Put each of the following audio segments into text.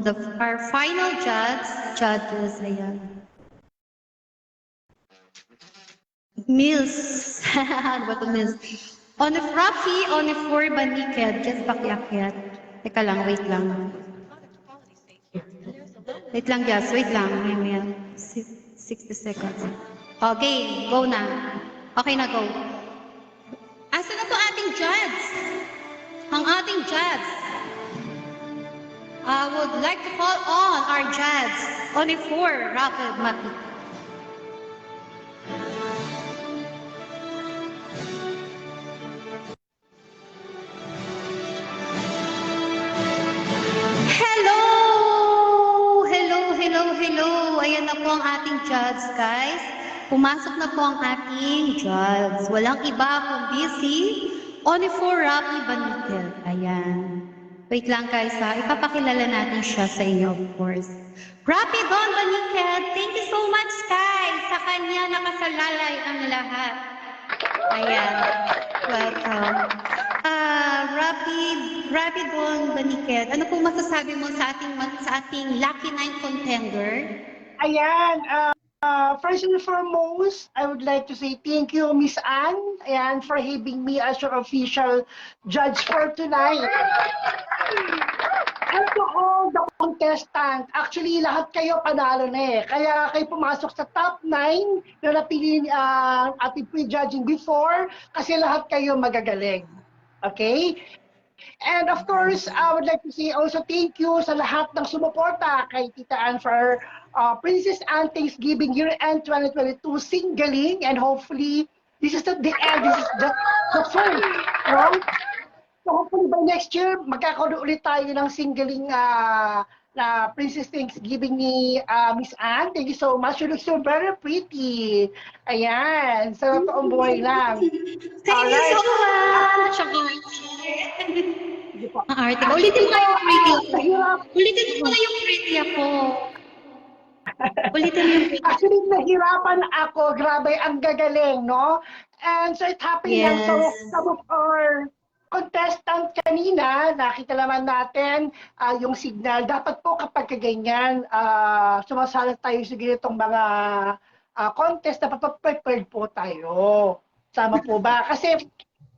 our final judges, ayan. Mills. Ano ba ito, Mills? On if Rocky, on if 4 ba naked? Just pakiakyat. Teka lang, wait lang. Wait lang, Jess. Wait lang. Ayan. 60 seconds. Okay, go na. Okay na, go. Asa na to ating judge? Ang ating judge. I would like to call on our judge. Only 4, Rapid Mati. Hello! Hello, hello, hello. Ayan na po ang ating judge, guys. Pumasok na po ang ating judge. Walang iba kundi si Only 4 Rapi Banikel. Ayan. Wait lang guys ha. Ipapakilala natin siya sa inyo, of course. Rapi Don Banikel, thank you so much guys. Sa kanya nakasalalay ang lahat. Ayan. Welcome. Rapi Don Banikel, ano po masasabi mo sa ating Lucky 9 contender? Ayan. First and foremost, I would like to say thank you, Miss Anne, and for having me as your official judge for tonight. And to all the contestants, actually lahat kayo panalo na eh. Kaya kayo pumasok sa top 9 na napili ating pre-judging before kasi lahat kayo magagaling. Okay? And of course, I would like to say also thank you sa lahat ng sumuporta kay Tita Anne for Princess Anne Thanksgiving Year-End 2022 singling, and hopefully this is not the end, this is just the first. No? So hopefully by next year, magkakaroon ulit tayo ng singling na Princess Thanksgiving ni Miss Anne. Thank you so much. You look so very pretty. Ayan. Sa toong buhay lang. Thank you so much. Ang arte ko. Ulitin mo nga yung pretty ako. Ulitin mo nga yung pretty ako. Ulitin mo yung pretty. Actually, nahirapan ako. Grabe, ang gagaling, no? And so it happened Yes. So some of our contestant kanina, nakita naman natin yung signal. Dapat po kapag kaganyan, sumasala tayo sa ganitong mga contest, dapat prepared po tayo. Sama po ba? Kasi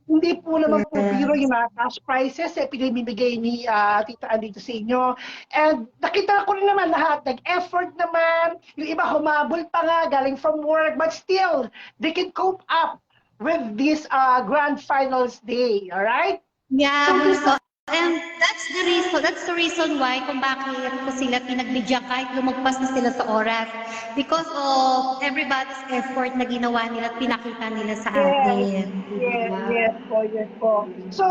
hindi po naman po biro yung mga cash prizes pinamimigay ni Tita Anne dito sa inyo. And nakita ko rin naman lahat, nag-effort naman, yung iba humabol pa nga, galing from work, but still, they can cope up with this grand finals day, alright? Yeah, so, and that's the reason why kung bakit ko sila pinagbigyan kahit lumagpas na sila sa oras. Because of everybody's effort na ginawa nila at pinakita nila sa atin. Yes po. So,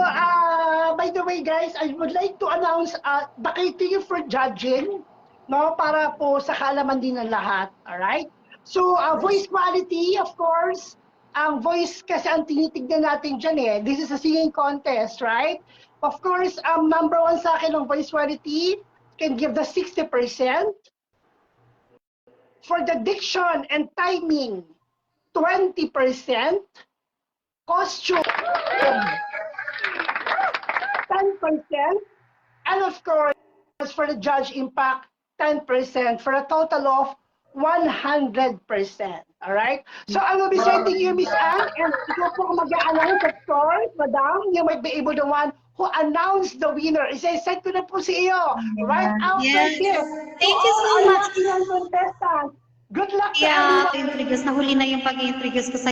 by the way guys, I would like to announce the criteria for judging, no, para po sa kaalaman din ng lahat, alright? So, voice quality, of course, ang voice kasi ang tinitignan natin dyan eh. This is a singing contest, right? Of course, number 1 sa akin ng voice quality can give the 60%. For the diction and timing, 20%. Costume, 10%. And of course, for the judge impact, 10%. For a total of 100%. Alright? So I will be sending you, Miss Anne, and ikaw po mag-a-announce, of course, Madam. You might be able to one who announced the winner. Isa-set ko na po sa iyo. Right out Yes. here. Thank you so much. Contestants. Good luck to Yeah, everyone. introduce. Nahuli na yung pag-introduce ko sa